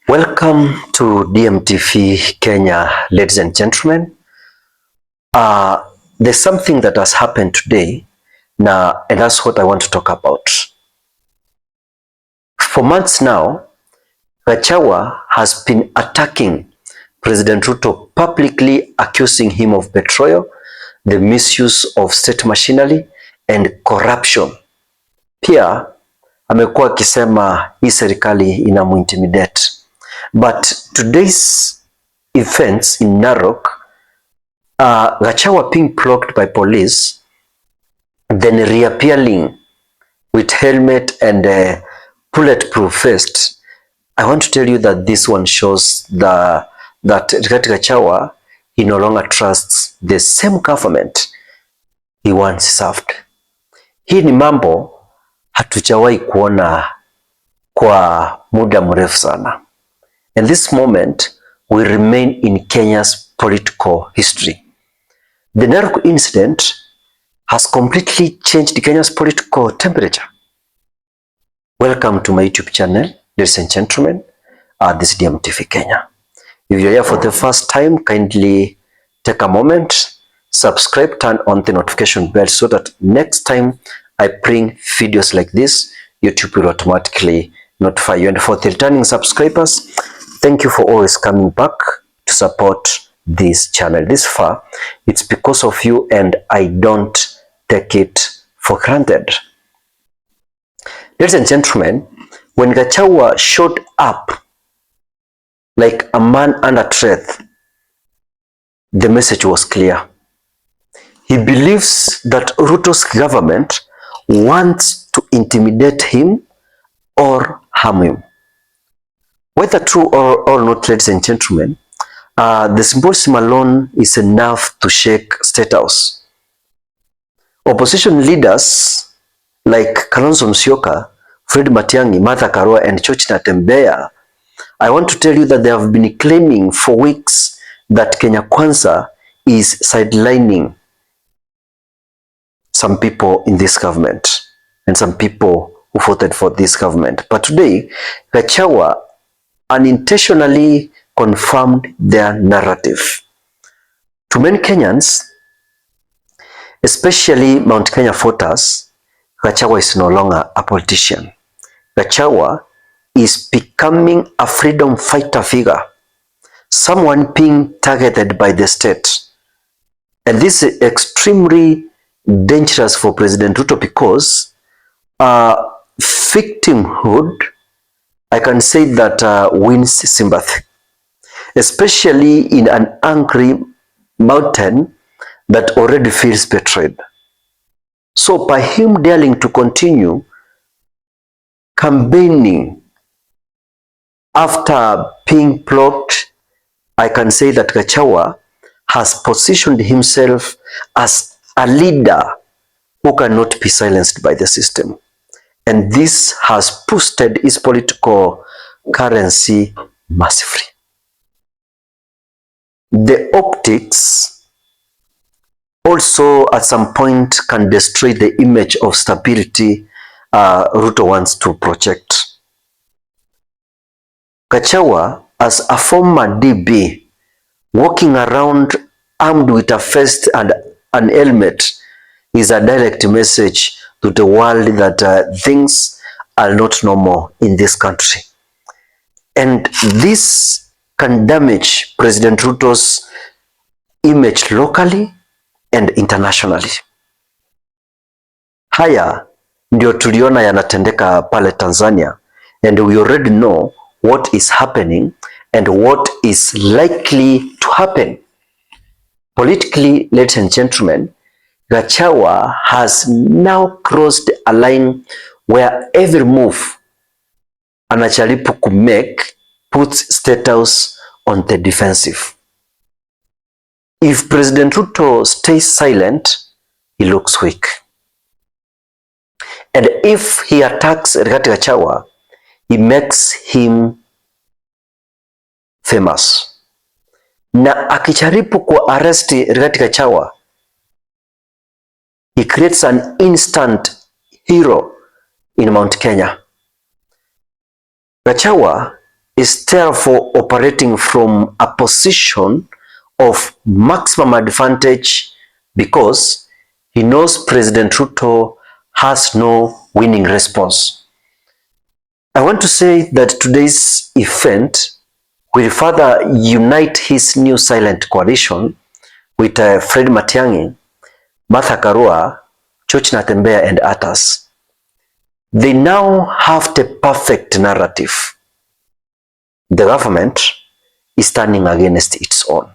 Welcome to DMTV Kenya, ladies and gentlemen. There's something that has happened today now, and that's what I want to talk about. For months now, Gachagua has been attacking President Ruto, publicly accusing him of betrayal, the misuse of state machinery and corruption. Pia amekuwa akisema hii serikali inamuintimidate. But today's events in Narok, Gachagua being blocked by police, then reappearing with helmet and bulletproof vest. I want to tell you that this one shows that Gachagua, he no longer trusts the same government he once served. Hii ni mambo hatujawahi kuona kwa muda mrefu sana. And this moment will remain in Kenya's political history. The Narok incident has completely changed Kenya's political temperature. Welcome to my YouTube channel, ladies and gentlemen. This is DMTV Kenya. If you're here for the first time, kindly take a moment, subscribe, turn on the notification bell so that next time I bring videos like this, YouTube will automatically notify you. And for the returning subscribers, thank you for always coming back to support this channel. This far, it's because of you, and I don't take it for granted. Ladies and gentlemen, when Gachagua showed up like a man under threat, the message was clear. He believes that Ruto's government wants to intimidate him or harm him. Whether true or not, ladies and gentlemen, the symbolism alone is enough to shake State House. Opposition leaders like Kalonzo Musyoka, Fred Matiang'i, Martha Karua, and George Natembeya, I want to tell you that they have been claiming for weeks that Kenya Kwanza is sidelining some people in this government and some people who voted for this government. But today, Gachagua unintentionally confirmed their narrative. To many Kenyans, especially Mount Kenya voters, Gachagua is no longer a politician. Gachagua is becoming a freedom fighter figure, someone being targeted by the state. And this is extremely dangerous for President Ruto because victimhood, I can say that wins sympathy, especially in an angry mountain that already feels betrayed. So by him daring to continue campaigning after being blocked, I can say that Gachagua has positioned himself as a leader who cannot be silenced by the system. And this has boosted his political currency massively. The optics also at some point can destroy the image of stability Ruto wants to project. Gachagua, as a former DB, walking around armed with a vest and an helmet, is a direct message to the world that things are not normal in this country. And this can damage President Ruto's image locally and internationally. Haya ndio tuliona yanatendeka pale Tanzania, and we already know what is happening and what is likely to happen. Politically, ladies and gentlemen, Gachagua has now crossed a line where every move anajaribu kumake puts State House on the defensive. If President Ruto stays silent, he looks weak. And if he attacks Rigathi Gachagua, he makes him famous. Na akijaribu kuarrest Rigathi Gachagua, he creates an instant hero in Mount Kenya. Gachagua is therefore operating from a position of maximum advantage because he knows President Ruto has no winning response. I want to say that today's event will further unite his new silent coalition with Fred Matiang'i, Martha Karua, George Natembeya, and others. They now have the perfect narrative. The government is turning against its own.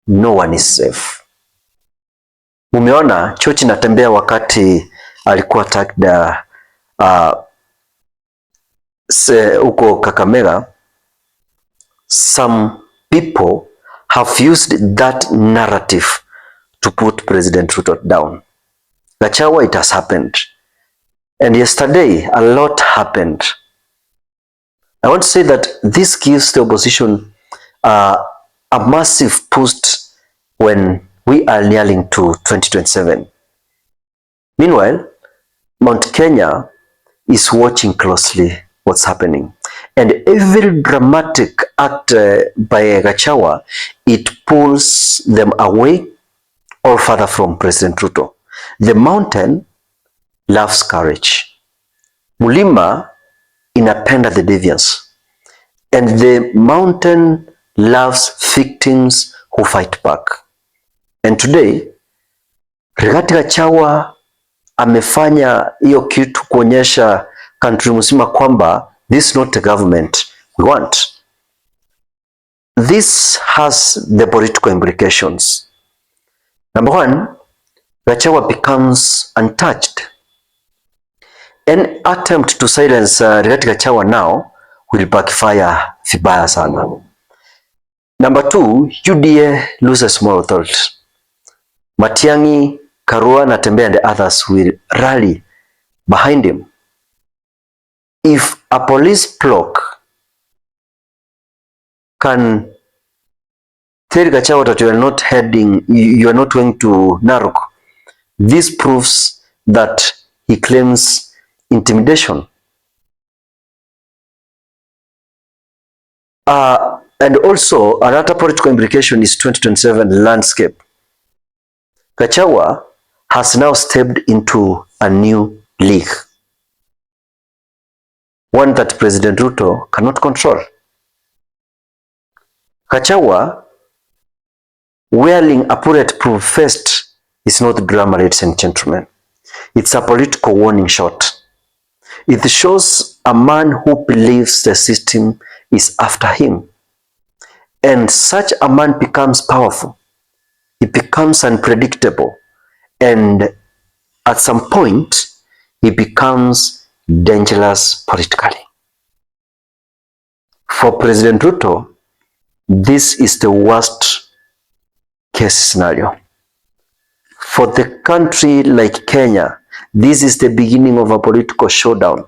No one is safe. Mumeona George Natembeya wakati alikuwa attacked huko Kakamega, some people have used that narrative to put President Ruto down. Gachagua, it has happened. And yesterday, a lot happened. I want to say that this gives the opposition a massive boost when we are nearing to 2027. Meanwhile, Mount Kenya is watching closely what's happening. And every dramatic act by Gachagua, it pulls them away or further from President Ruto. The mountain loves courage. Mulima inapenda the deviance. And the mountain loves victims who fight back. And today, Rigathi Gachagua amefanya hiyo kitu kuonyesha country mzima kwamba this is not the government we want. This has the political implications. Number one, Gachagua becomes untouched. Any attempt to silence Rigathi Gachagua now will backfire vibaya sana. Number two, UDA loses more authority. Matiang'i, Karua, Natembeya and others will rally behind him. If a police block can tell Gachagua that you are not going to Narok, this proves that he claims intimidation. And also, another political implication is 2027 landscape. Gachagua has now stepped into a new league, one that President Ruto cannot control. Gachagua wearing a bulletproof vest is not drama, ladies and gentlemen. It's a political warning shot. It shows a man who believes the system is after him. And such a man becomes powerful. He becomes unpredictable. And at some point, he becomes dangerous politically. For President Ruto, this is the worst case scenario. For the country like Kenya, this is the beginning of a political showdown,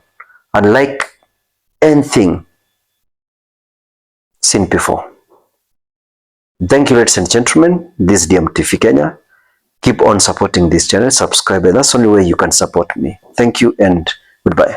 unlike anything seen before. Thank you, ladies and gentlemen. This is DMTV Kenya. Keep on supporting this channel. Subscribe. That's the only way you can support me. Thank you and goodbye.